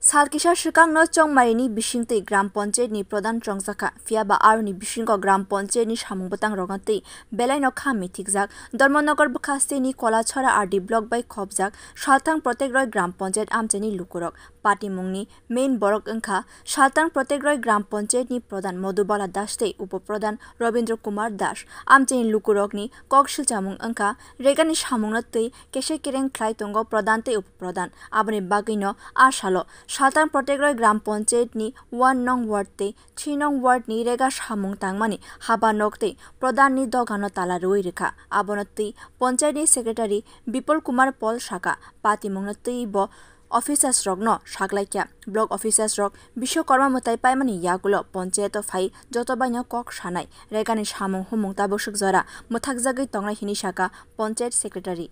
Salkisha Shikangno Chongmarini Bishingti Gram Panchayat ni pradhan Trongzaka Fiaba Aruni Bishingo Gram Panchayat ni Samungbatang Rogati Belaino Khami Tikzak Dharmanagar Bukhaste ni Kolachara RD Block by Khobjak Shaltang Protectroy Gram Panchayat Amchani lukorog Party Mungni Main Borok Angkha Shaltang Protectroy Gram Panchayat ni Pradhan Madhubala Daste Upapradhan Robindra Kumar Das Amchani lukorog ni Kokshil Chamung Angkha Regani Samungnati Keshe Kireng Klai Tongo Pradhante Upapradhan Abani Bagino Ashalo Shaltang Protectroy Gram Panchayat ni 1 nong ward te 3 nong ward ni rega samung tangmani habanogo te pradhan ni dogano tala rikha abonoti Panchayat ni Secretary Bipol Kumar Pol Shaka Pati Mungnati bo Officers Rogno Shaklaikya Block Officers Rog Bishwakarma Mutai Paimani Yagulo Panchayat of Hai Jotobanyo Kok Shanai Regani Samung Humung Taboshuk Zora Muthakzagi Tongra Hini Shaka Panchayat Secretary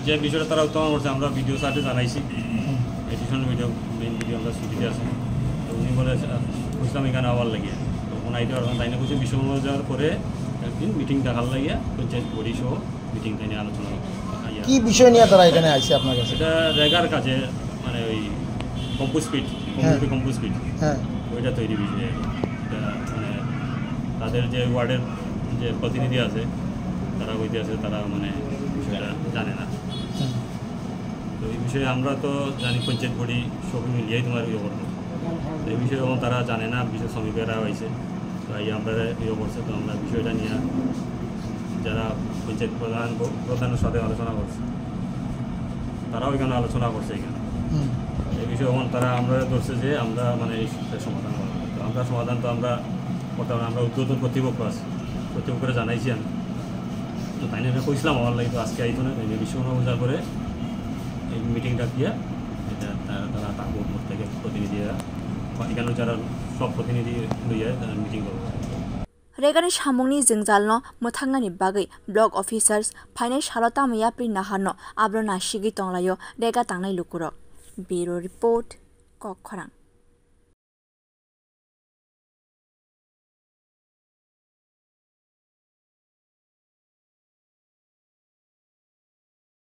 যে বিষয়টা তারা উত্তম করছে আমরা video সাথে জানাইছি addition video main video আমরা ছুটিতে আছে তো উনি বলে বুঝলাম এখানে আবার লাগিয়ে তো ওনাই তো তাই না কিছু বিষয় যাওয়ার পরে একদিন মিটিং দেখার লাগিয়ে পঞ্চায়েত বডি সহ মিটিং তাই নিয়ে আলোচনা কি বিষয় নিয়ে তারা এখানে আসছে আপনার কাছে এটা রেগার কাছে মানে ওই কম্পোস্ট কম্পোস্ট হ্যাঁ ওইটা তৈরি বিষয় এটা মানে তাদের যে ওয়ার্ডের যে প্রতিনিধি আছে তারা কইতে আছে তারা মানে বিষয়টা জানে না তো এই বিষয়ে আমরা তো জানি পঞ্চায়েত বডি সব মিলিয়েই তোমার ইয়ে করবো তো এই বিষয়ে তারা জানে না বিশেষ শ্রমিকেরা হয়েছে তো এই আমরা ইয়ে করছে তো আমরা বিষয়টা নিয়ে যারা পঞ্চায়েত প্রধানের সাথে আলোচনা করছে তারাও এখানে আলোচনা করছে এখানে এই বিষয়ে তারা আমরা ধরছে যে আমরা মানে এই সমাধান করবো তো আমরা সমাধান তো আমরা বর্তমানে আমরা উদ্বোধন কর্তৃপক্ষ আছে কর্তৃপক্ষরা জানাইছি আমি তো তাই নিয়ে কইছিলাম আমার লাগে তো আজকে আইতো না তাই নিয়ে বিষয় বোঝার পরে এই মিটিংটা দিয়ে এটা তারা তারপর থেকে প্রতিনিধিরা এখানে যারা সব প্রতিনিধি লইয়া তারা মিটিং করবো Regani Samungni Jingjalno Muthangani Bagai Block Officers Phainai Shalota Mayapri Naharno Abrona Shigi Tonglayo Rega Tangnai lukorog Bureau Report Kokkhorang